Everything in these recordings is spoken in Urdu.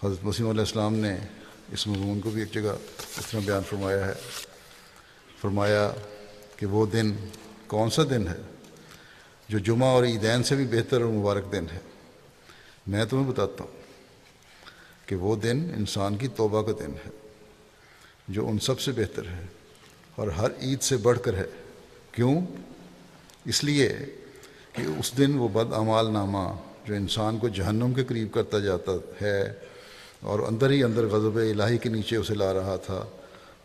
حضرت مسیح علیہ السلام نے اس مضمون کو بھی ایک جگہ اس طرح بیان فرمایا ہے، فرمایا کہ وہ دن کون سا دن ہے جو جمعہ اور عیدین سے بھی بہتر اور مبارک دن ہے؟ میں تمہیں بتاتا ہوں کہ وہ دن انسان کی توبہ کا دن ہے جو ان سب سے بہتر ہے اور ہر عید سے بڑھ کر ہے۔ کیوں؟ اس لیے کہ اس دن وہ بد اعمال نامہ جو انسان کو جہنم کے قریب کرتا جاتا ہے اور اندر ہی اندر غضب الہی کے نیچے اسے لا رہا تھا،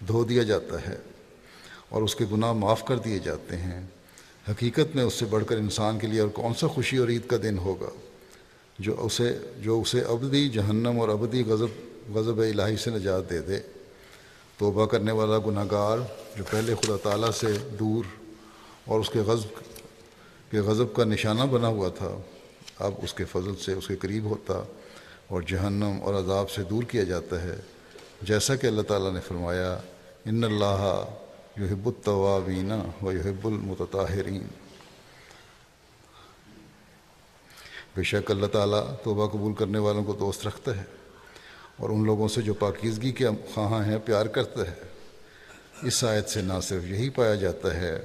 دھو دیا جاتا ہے اور اس کے گناہ معاف کر دیے جاتے ہیں۔ حقیقت میں اس سے بڑھ کر انسان کے لیے اور کون سا خوشی اور عید کا دن ہوگا جو اسے ابدی جہنم اور ابدی غضب الہی سے نجات دے دے۔ توبہ کرنے والا گناہ گار جو پہلے خدا تعالیٰ سے دور اور اس کے غضب کا نشانہ بنا ہوا تھا، اب اس کے فضل سے اس کے قریب ہوتا اور جہنم اور عذاب سے دور کیا جاتا ہے، جیسا کہ اللہ تعالیٰ نے فرمایا، ان اللہ یحب التوابین و یحب المتطہرین۔ بے شک اللہ تعالیٰ توبہ قبول کرنے والوں کو دوست رکھتا ہے اور ان لوگوں سے جو پاکیزگی کے خواہاں ہیں پیار کرتا ہے۔ اس آیت سے نہ صرف یہی پایا جاتا ہے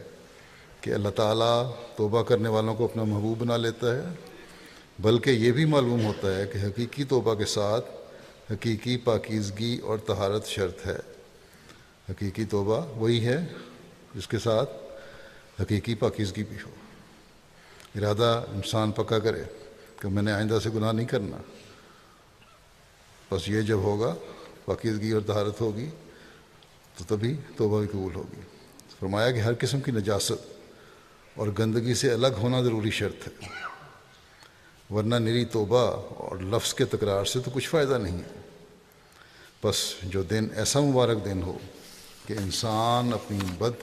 کہ اللہ تعالیٰ توبہ کرنے والوں کو اپنا محبوب بنا لیتا ہے، بلکہ یہ بھی معلوم ہوتا ہے کہ حقیقی توبہ کے ساتھ حقیقی پاکیزگی اور طہارت شرط ہے۔ حقیقی توبہ وہی ہے جس کے ساتھ حقیقی پاکیزگی بھی ہو۔ ارادہ انسان پکا کرے کہ میں نے آئندہ سے گناہ نہیں کرنا، بس یہ جب ہوگا، پاکیزگی اور طہارت ہوگی، تو تبھی توبہ بھی قبول ہوگی۔ فرمایا کہ ہر قسم کی نجاست اور گندگی سے الگ ہونا ضروری شرط ہے، ورنہ نری توبہ اور لفظ کے تکرار سے تو کچھ فائدہ نہیں ہے۔ بس جو دن ایسا مبارک دن ہو کہ انسان اپنی بد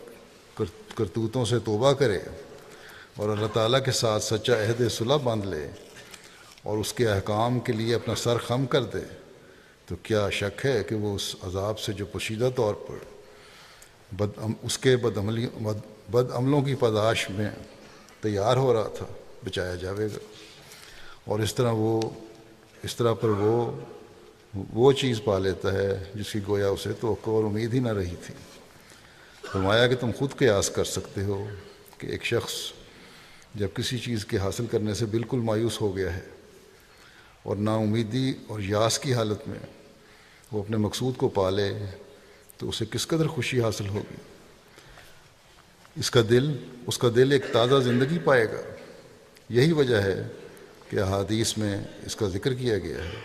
کرتوتوں سے توبہ کرے اور اللہ تعالیٰ کے ساتھ سچا عہد صلح باندھ لے اور اس کے احکام کے لیے اپنا سر خم کر دے، تو کیا شک ہے کہ وہ اس عذاب سے جو پوشیدہ طور پر اس کے بد عملوں کی پاداش میں تیار ہو رہا تھا بچایا جاوے گا، اور اس طرح پر وہ چیز پا لیتا ہے جس کی گویا اسے توقع اور امید ہی نہ رہی تھی۔ فرمایا کہ تم خود قیاس کر سکتے ہو کہ ایک شخص جب کسی چیز کے حاصل کرنے سے بالکل مایوس ہو گیا ہے اور نا امیدی اور یاس کی حالت میں وہ اپنے مقصود کو پا لے تو اسے کس قدر خوشی حاصل ہوگی۔ اس کا دل ایک تازہ زندگی پائے گا۔ یہی وجہ ہے کہ احادیث میں اس کا ذکر کیا گیا ہے